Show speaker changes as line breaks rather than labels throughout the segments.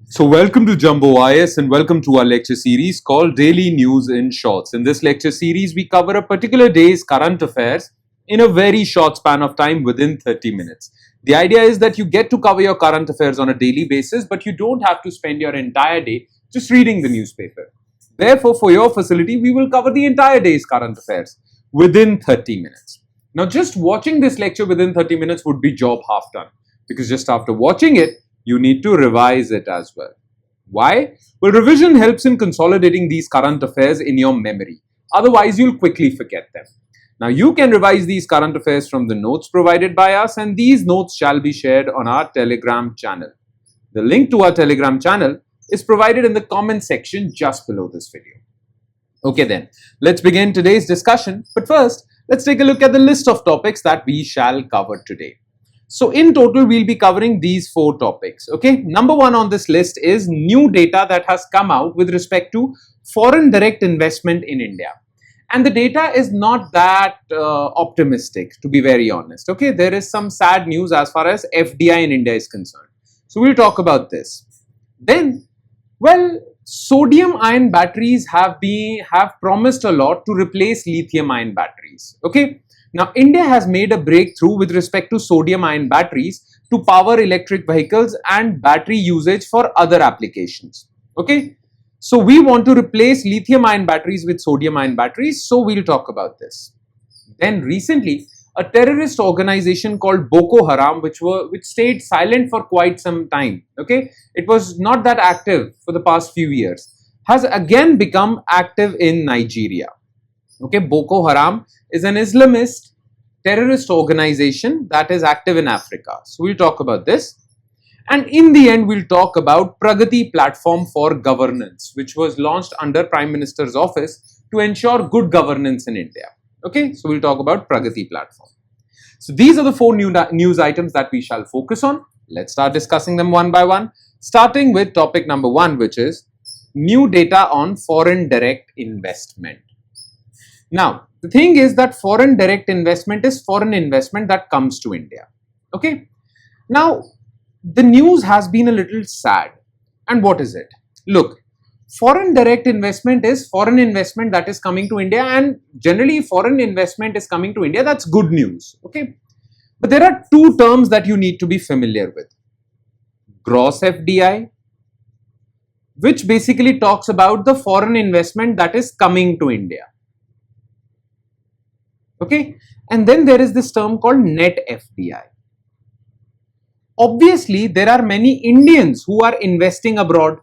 So welcome to Jumbo IS and welcome to our lecture series called Daily News in Shorts. In this lecture series, we cover a particular day's current affairs in a very short span of time within 30 minutes. The idea is that you get to cover your current affairs on a daily basis, but you don't have to spend your entire day just reading the newspaper. Therefore, for your facility, we will cover the entire day's current affairs within 30 minutes. Now, just watching this lecture within 30 minutes would be job half done, because just after watching it, you need to revise it as well. Why? Well, revision helps in consolidating these current affairs in your memory. Otherwise, you'll quickly forget them. Now, you can revise these current affairs from the notes provided by us, and these notes shall be shared on our Telegram channel. The link to our Telegram channel is provided in the comment section just below this video. Okay then, let's begin today's discussion. But first, let's take a look at the list of topics that we shall cover today. So in total, we'll be covering these 4 topics. Okay, number 1 on this list is new data that has come out with respect to foreign direct investment in India. And the data is not that optimistic, to be very honest. Okay, there is some sad news as far as FDI in India is concerned. So we'll talk about this. Then, well, sodium ion batteries have promised a lot to replace lithium ion batteries. Okay. Now, India has made a breakthrough with respect to sodium ion batteries to power electric vehicles and battery usage for other applications. Okay. So, we want to replace lithium ion batteries with sodium ion batteries. So, we'll talk about this. Then recently, a terrorist organization called Boko Haram, which stayed silent for quite some time. Okay. It was not that active for the past few years, has again become active in Nigeria. Okay, Boko Haram is an Islamist terrorist organization that is active in Africa. So we'll talk about this. And in the end, we'll talk about Pragati Platform for Governance, which was launched under Prime Minister's office to ensure good governance in India. Okay, so we'll talk about Pragati Platform. So these are the 4 news items that we shall focus on. Let's start discussing them one by one, starting with topic number 1, which is new data on foreign direct investment. Now, the thing is that foreign direct investment is foreign investment that comes to India. Okay. Now, the news has been a little sad. And what is it? Look, foreign direct investment is foreign investment that is coming to India, and generally foreign investment is coming to India. That's good news. Okay. But there are 2 terms that you need to be familiar with. Gross FDI, which basically talks about the foreign investment that is coming to India. Okay, and then there is this term called net FDI. Obviously, there are many Indians who are investing abroad,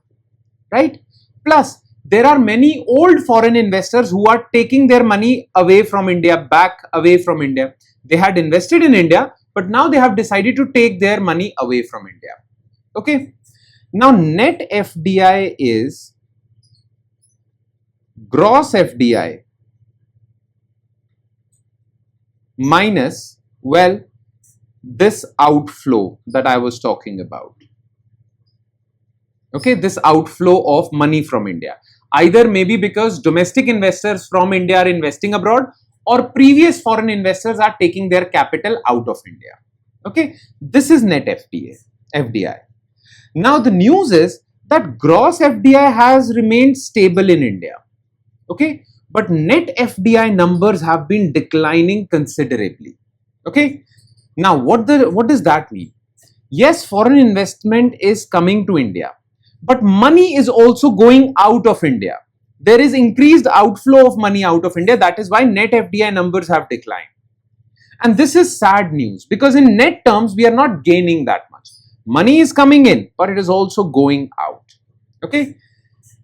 right? Plus, there are many old foreign investors who are taking their money away from India, back away from India. They had invested in India, but now they have decided to take their money away from India. Okay, now net FDI is gross FDI minus, well, this outflow that I was talking about. Okay, this outflow of money from India. Either maybe because domestic investors from India are investing abroad, or previous foreign investors are taking their capital out of India. Okay, this is net FDI. Now, the news is that gross FDI has remained stable in India. Okay. But net FDI numbers have been declining considerably. Okay. Now, what does that mean? Yes, foreign investment is coming to India, but money is also going out of India. There is increased outflow of money out of India. That is why net FDI numbers have declined. And this is sad news, because in net terms, we are not gaining that much. Money is coming in, but it is also going out. Okay.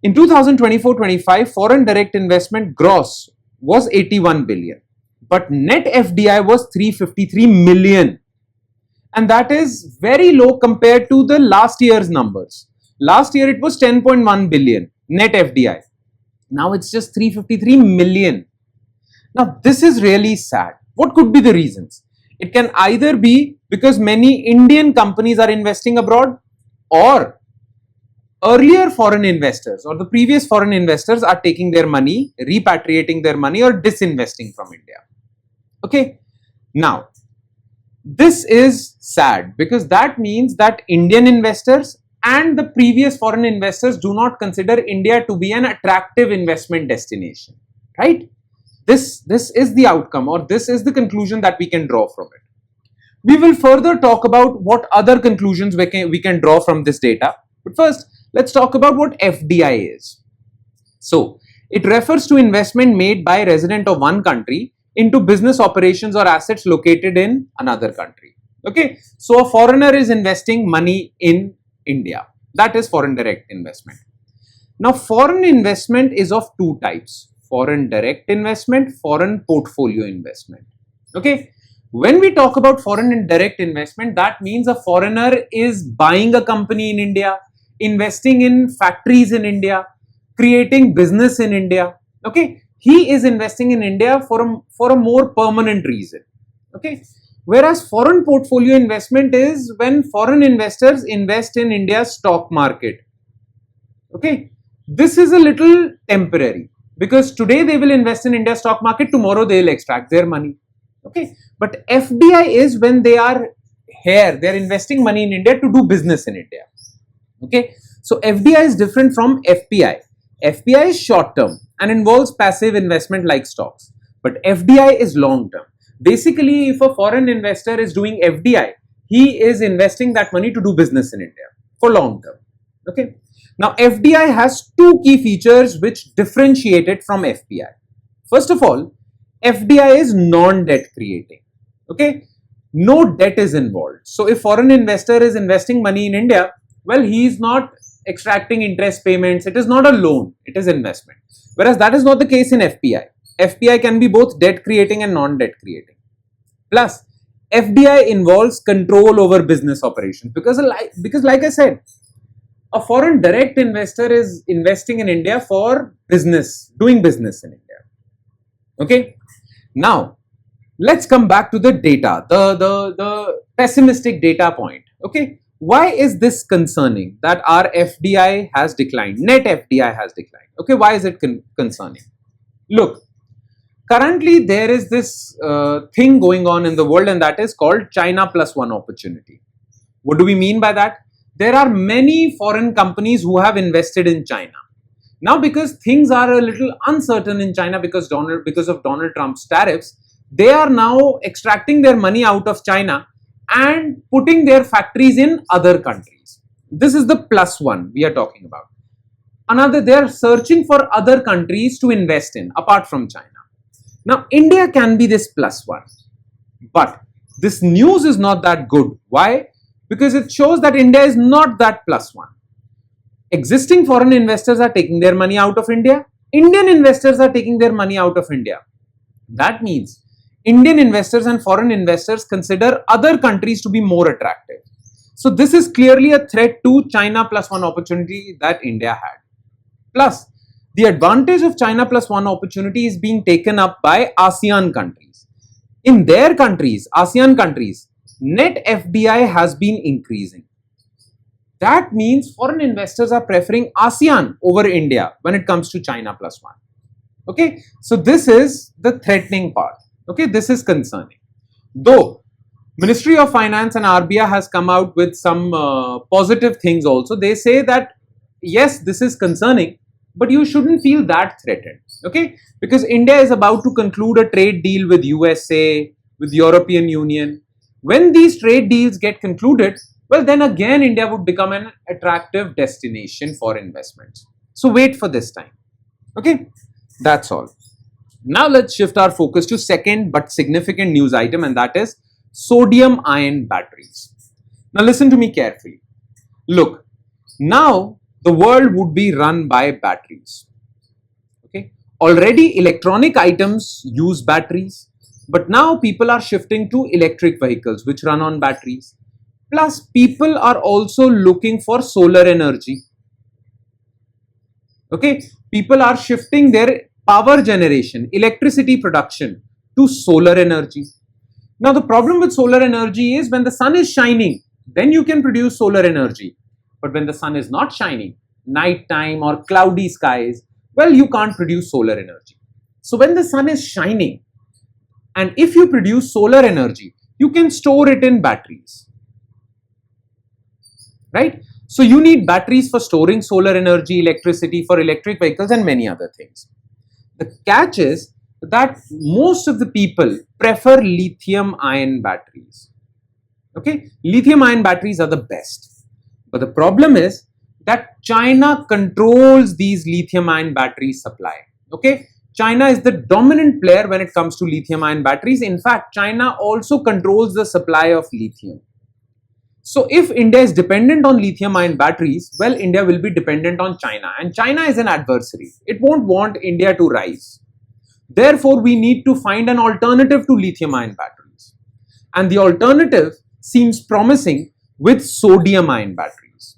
In 2024-25, foreign direct investment gross was 81 billion, but net FDI was 353 million. And that is very low compared to the last year's numbers. Last year, it was 10.1 billion net FDI. Now it's just 353 million. Now, this is really sad. What could be the reasons? It can either be because many Indian companies are investing abroad, or earlier foreign investors or the previous foreign investors are taking their money, repatriating their money, or disinvesting from India. Okay. Now, this is sad because that means that Indian investors and the previous foreign investors do not consider India to be an attractive investment destination, right? This is the outcome, or this is the conclusion that we can draw from it. We will further talk about what other conclusions we can draw from this data. But first, let's talk about what FDI is. So, it refers to investment made by a resident of one country into business operations or assets located in another country. Okay, so a foreigner is investing money in India. That is foreign direct investment. Now, foreign investment is of two types: foreign direct investment, foreign portfolio investment. Okay, when we talk about foreign and direct investment, that means a foreigner is buying a company in India, investing in factories in India, creating business in India. Okay, he is investing in India for a more permanent reason. Okay, whereas foreign portfolio investment is when foreign investors invest in India's stock market. Okay, this is a little temporary because today they will invest in India's stock market, tomorrow they will extract their money. Okay, but FDI is when they are here, they are investing money in India to do business in India. Okay, so FDI is different from FPI. FPI is short term and involves passive investment like stocks, but FDI is long term. Basically, if a foreign investor is doing FDI, he is investing that money to do business in India for long term. Okay, now FDI has two key features which differentiate it from FPI. First of all, FDI is non-debt creating. Okay, no debt is involved. So if foreign investor is investing money in India, well, he is not extracting interest payments. It is not a loan, it is investment. Whereas that is not the case in FPI. FPI can be both debt creating and non-debt creating. Plus, FDI involves control over business operations because like I said, a foreign direct investor is investing in India for business, doing business in India. Okay, now let's come back to the data, the pessimistic data point. Okay, why is this concerning that our FDI has declined, net FDI has declined? Okay, why is it concerning? Look, currently there is this thing going on in the world, and that is called China plus one opportunity. What do we mean by that? There are many foreign companies who have invested in China. Now, because things are a little uncertain in China because of Donald Trump's tariffs, they are now extracting their money out of China and putting their factories in other countries. This is the plus one we are talking about. Another, they are searching for other countries to invest in apart from China. Now, India can be this plus one, but this news is not that good. Why? Because it shows that India is not that plus one. Existing foreign investors are taking their money out of India. Indian investors are taking their money out of India. That means Indian investors and foreign investors consider other countries to be more attractive. So this is clearly a threat to China plus one opportunity that India had. Plus, the advantage of China plus one opportunity is being taken up by ASEAN countries. In their countries, ASEAN countries, net FDI has been increasing. That means foreign investors are preferring ASEAN over India when it comes to China plus one. Okay, so this is the threatening part. Okay, this is concerning. Though Ministry of Finance and RBI has come out with some positive things also. They say that yes, this is concerning, but you shouldn't feel that threatened. Okay, because India is about to conclude a trade deal with USA, with European Union. When these trade deals get concluded, well, then again, India would become an attractive destination for investments. So wait for this time. Okay, that's all. Now let's shift our focus to second but significant news item, and that is sodium ion batteries. Now listen to me carefully. Look, now the world would be run by batteries. Okay, already electronic items use batteries, but now people are shifting to electric vehicles which run on batteries. Plus, people are also looking for solar energy. Okay, people are shifting their power generation, electricity production to solar energy. Now, the problem with solar energy is when the sun is shining, then you can produce solar energy. But when the sun is not shining, night time or cloudy skies, well, you can't produce solar energy. So when the sun is shining, and if you produce solar energy, you can store it in batteries. Right? So you need batteries for storing solar energy, electricity, for electric vehicles and many other things. The catch is that most of the people prefer lithium ion batteries. Okay, lithium ion batteries are the best. But the problem is that China controls these lithium ion battery supply. Okay, China is the dominant player when it comes to lithium ion batteries. In fact, China also controls the supply of lithium. So if India is dependent on lithium ion batteries, well, India will be dependent on China, and China is an adversary. It won't want India to rise. Therefore, we need to find an alternative to lithium ion batteries. And the alternative seems promising with sodium ion batteries.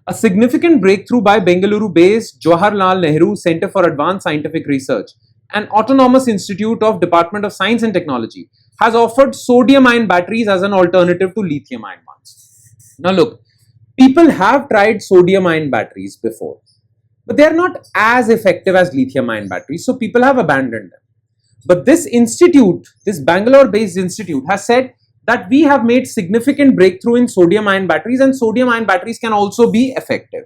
A significant breakthrough by Bengaluru-based Jawaharlal Nehru Center for Advanced Scientific Research, an autonomous institute of Department of Science and Technology, has offered sodium ion batteries as an alternative to lithium ion ones. Now look, people have tried sodium ion batteries before, but they are not as effective as lithium ion batteries, so people have abandoned them. But this institute, this Bangalore-based institute, has said that we have made significant breakthrough in sodium ion batteries, and sodium ion batteries can also be effective.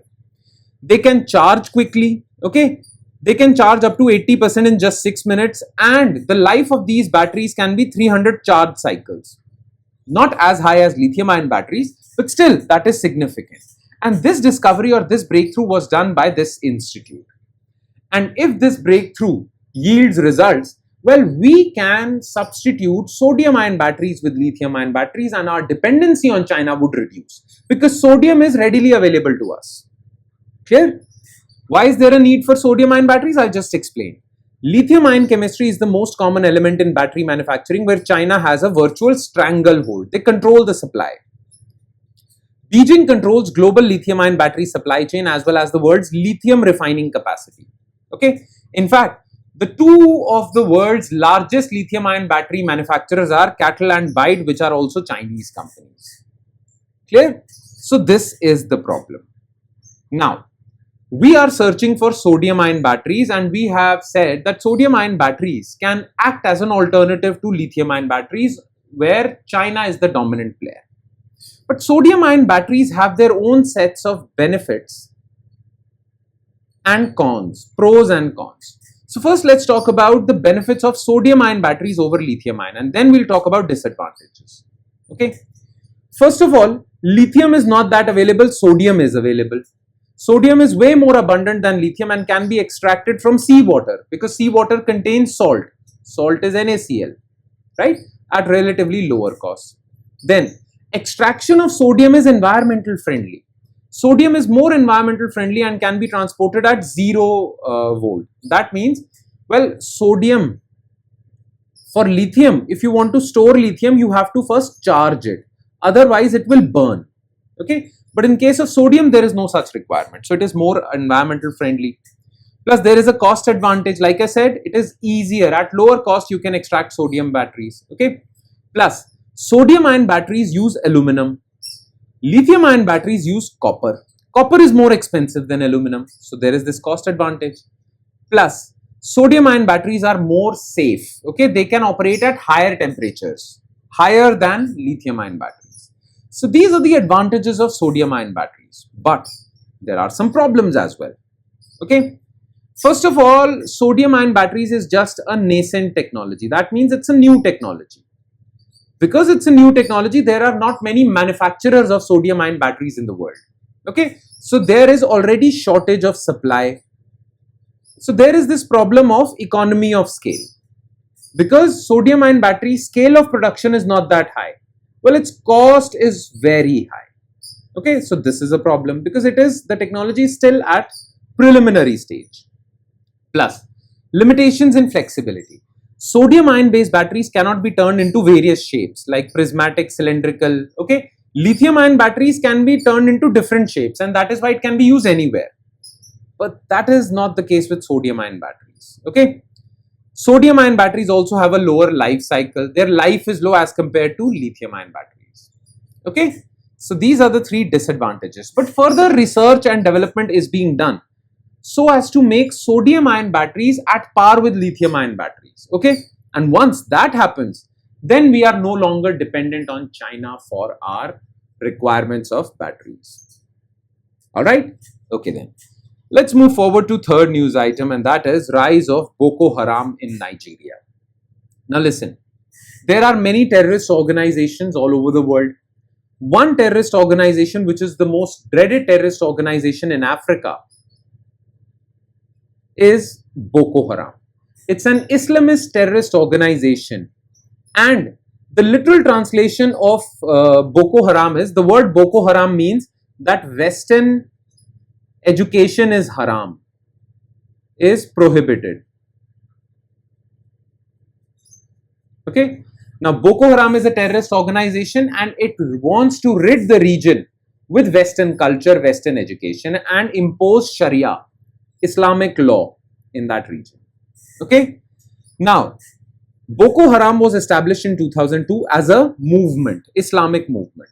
They can charge quickly, okay? They can charge up to 80% in just 6 minutes, and the life of these batteries can be 300 charge cycles. Not as high as lithium ion batteries, but still that is significant. And this discovery or this breakthrough was done by this institute. And if this breakthrough yields results, well, we can substitute sodium ion batteries with lithium ion batteries, and our dependency on China would reduce because sodium is readily available to us. Clear? Why is there a need for sodium ion batteries? I'll just explain. Lithium ion chemistry is the most common element in battery manufacturing, where China has a virtual stranglehold. They control the supply. Beijing controls global lithium ion battery supply chain as well as the world's lithium refining capacity. Okay. In fact, the two of the world's largest lithium ion battery manufacturers are CATL and BYD, which are also Chinese companies. Clear? So this is the problem. Now, we are searching for sodium ion batteries, and we have said that sodium ion batteries can act as an alternative to lithium ion batteries where China is the dominant player. But sodium ion batteries have their own sets of benefits and cons, pros and cons. So first, let's talk about the benefits of sodium ion batteries over lithium ion, and then we'll talk about disadvantages. Okay. First of all, lithium is not that available, sodium is available. Sodium is way more abundant than lithium and can be extracted from seawater because seawater contains salt. Salt is NaCl, right? At relatively lower cost. Then, extraction of sodium is environmental friendly. Sodium is more environmental friendly and can be transported at 0 volt. That means, well, sodium for lithium, if you want to store lithium, you have to first charge it. Otherwise, it will burn. Okay. But in case of sodium, there is no such requirement. So it is more environmental friendly. Plus, there is a cost advantage. Like I said, it is easier. At lower cost, you can extract sodium batteries. Okay. Plus, sodium ion batteries use aluminum. Lithium ion batteries use copper. Copper is more expensive than aluminum. So there is this cost advantage. Plus, sodium ion batteries are more safe. Okay. They can operate at higher temperatures, higher than lithium ion batteries. So these are the advantages of sodium ion batteries, but there are some problems as well. Okay. First of all, sodium ion batteries is just a nascent technology. That means it's a new technology. Because it's a new technology, there are not many manufacturers of sodium ion batteries in the world. Okay. So there is already shortage of supply. So there is this problem of economy of scale. Because sodium ion battery scale of production is not that high. Well, its cost is very high. Okay, so this is a problem because the technology is still at preliminary stage. Plus, limitations in flexibility. Sodium ion based batteries cannot be turned into various shapes like prismatic, cylindrical. Okay, lithium ion batteries can be turned into different shapes, and that is why it can be used anywhere. But that is not the case with sodium ion batteries. Okay. Sodium ion batteries also have a lower life cycle. Their life is low as compared to lithium ion batteries. Okay. So these are the three disadvantages. But further research and development is being done so as to make sodium ion batteries at par with lithium ion batteries. Okay. And once that happens, then we are no longer dependent on China for our requirements of batteries. Alright? Okay then. Let's move forward to third news item, and that is rise of Boko Haram in Nigeria. Now listen, there are many terrorist organizations all over the world. One terrorist organization, which is the most dreaded terrorist organization in Africa, is Boko Haram. It's an Islamist terrorist organization, and the literal translation of Boko Haram is, the word Boko Haram means that Western education is haram, is prohibited. Okay. Now, Boko Haram is a terrorist organization and it wants to rid the region with Western culture, Western education, and impose Sharia, Islamic law in that region. Okay. Now, Boko Haram was established in 2002 as a movement, Islamic movement.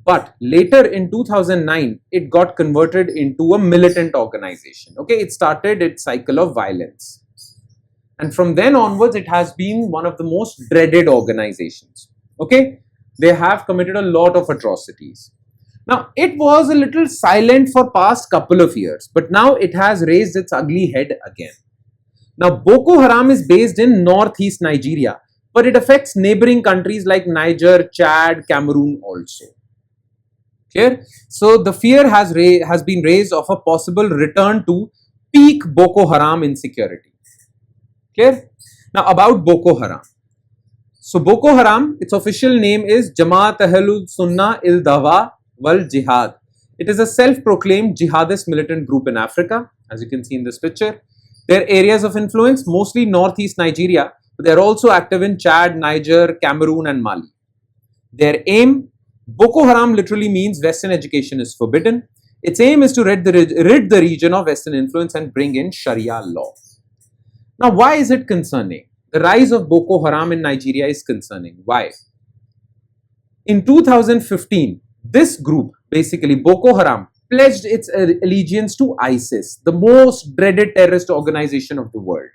But later in 2009, it got converted into a militant organization. Okay. It started its cycle of violence. And from then onwards, it has been one of the most dreaded organizations. Okay. They have committed a lot of atrocities. Now, it was a little silent for past couple of years, but now it has raised its ugly head again. Now, Boko Haram is based in northeast Nigeria, but it affects neighboring countries like Niger, Chad, Cameroon also. Clear? So, the fear has been raised of a possible return to peak Boko Haram insecurity. Clear? Now, about Boko Haram. So, Boko Haram, its official name is Jamaat Ahlul Sunnah il Dawa wal Jihad. It is a self-proclaimed jihadist militant group in Africa, as you can see in this picture. Their areas of influence, mostly northeast Nigeria, but they are also active in Chad, Niger, Cameroon and Mali. Their aim, Boko Haram literally means Western education is forbidden. Its aim is to rid the region of Western influence and bring in Sharia law. Now, why is it concerning? The rise of Boko Haram in Nigeria is concerning. Why? In 2015, this group, basically Boko Haram, pledged its allegiance to ISIS, the most dreaded terrorist organization of the world.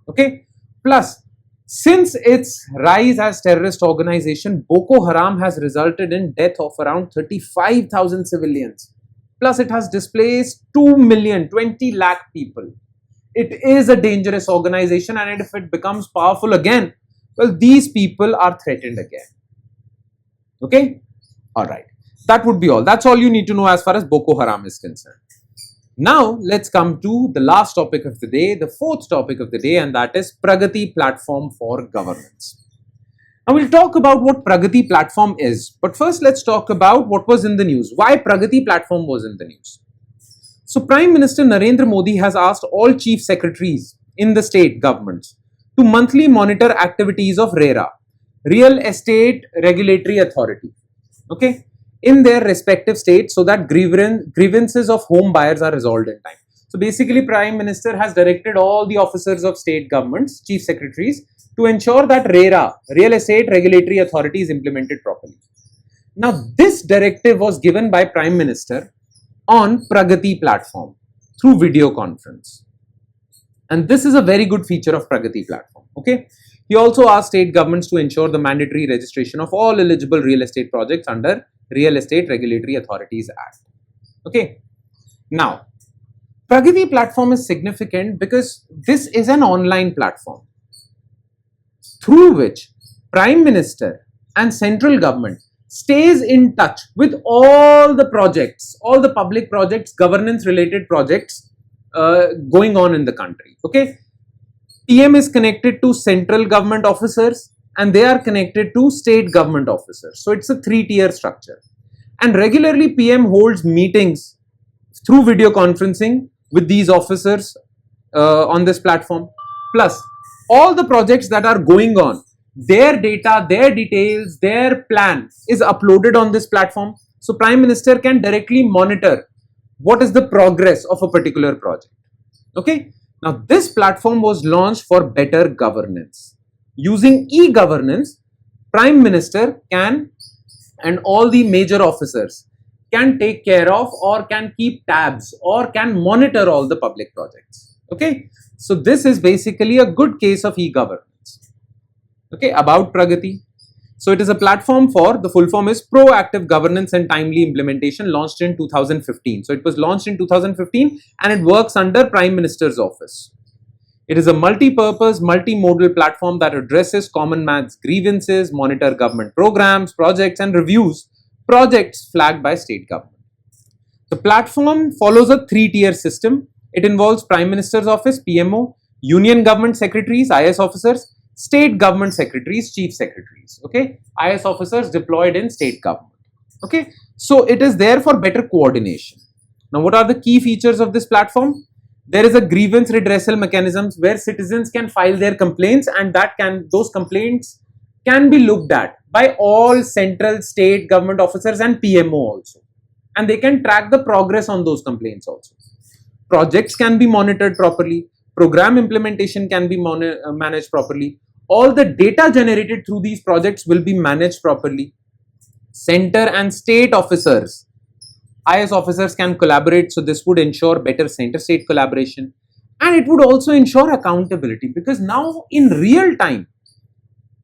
Okay? Plus, since its rise as terrorist organization, Boko Haram has resulted in death of around 35,000 civilians. Plus, it has displaced 2 million, 20 lakh people. It is a dangerous organization, and if it becomes powerful again, well, these people are threatened again. Okay? Alright. That would be all. That's all you need to know as far as Boko Haram is concerned. Now, let's come to the last topic of the day, the fourth topic of the day, and that is Pragati Platform for Governance. Now, we'll talk about what Pragati Platform is. But first, let's talk about what was in the news. Why Pragati Platform was in the news. So, Prime Minister Narendra Modi has asked all chief secretaries in the state governments to monthly monitor activities of RERA, Real Estate Regulatory Authority, okay, in their respective states so that grievances of home buyers are resolved in time. So, basically, Prime Minister has directed all the officers of state governments, chief secretaries, to ensure that RERA, Real Estate Regulatory Authority, is implemented properly. Now, this directive was given by Prime Minister on Pragati platform through video conference, and this is a very good feature of Pragati platform. Okay, he also asked state governments to ensure the mandatory registration of all eligible real estate projects under Real Estate Regulatory Authorities Act. Okay, now Pragati platform is significant because this is an online platform through which Prime Minister and central government stays in touch with all the projects, all the public projects, governance related projects going on in the country. Okay, PM is connected to central government officers and they are connected to state government officers. So it's a 3-tier structure. And regularly PM holds meetings through video conferencing with these officers on this platform. Plus, all the projects that are going on, their data, their details, their plan is uploaded on this platform. So Prime Minister can directly monitor what is the progress of a particular project. Okay. Now this platform was launched for better governance. Using e-governance, Prime Minister can and all the major officers can take care of or can keep tabs or can monitor all the public projects. Okay. So this is basically a good case of e-governance. Okay, about Pragati. So it is a platform for, the full form is Proactive Governance and Timely Implementation, launched in 2015. So it was launched in 2015 and it works under Prime Minister's office. It is a multi-purpose, multimodal platform that addresses common man's grievances, monitor government programs, projects and reviews projects flagged by state government. The platform follows a three-tier system. It involves Prime Minister's office, PMO, Union Government Secretaries, IS officers, State Government Secretaries, Chief Secretaries, okay, IS officers deployed in state government, okay. So it is there for better coordination. Now, what are the key features of this platform? There is a grievance redressal mechanisms where citizens can file their complaints, and those complaints can be looked at by all central state government officers and PMO also, and they can track the progress on those complaints also. Projects can be monitored properly, program implementation can be managed properly, all the data generated through these projects will be managed properly. Center and state officers, IS officers can collaborate, so this would ensure better center-state collaboration, and it would also ensure accountability, because now in real time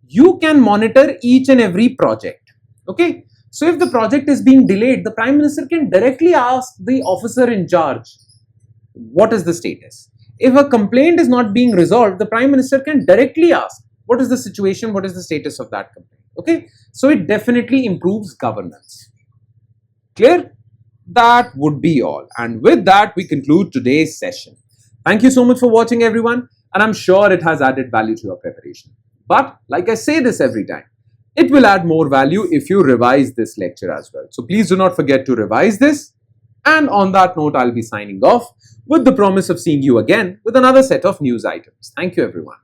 you can monitor each and every project, okay. So if the project is being delayed, the Prime Minister can directly ask the officer in charge, what is the status? If a complaint is not being resolved, the Prime Minister can directly ask, what is the situation, what is the status of that complaint, okay. So it definitely improves governance. Clear? That would be all, and with that we conclude today's session. Thank you so much for watching, everyone, and I'm sure it has added value to your preparation. But like I say this every time, it will add more value if you revise this lecture as well. So please do not forget to revise this. And on that note, I'll be signing off with the promise of seeing you again with another set of news items. Thank you, everyone.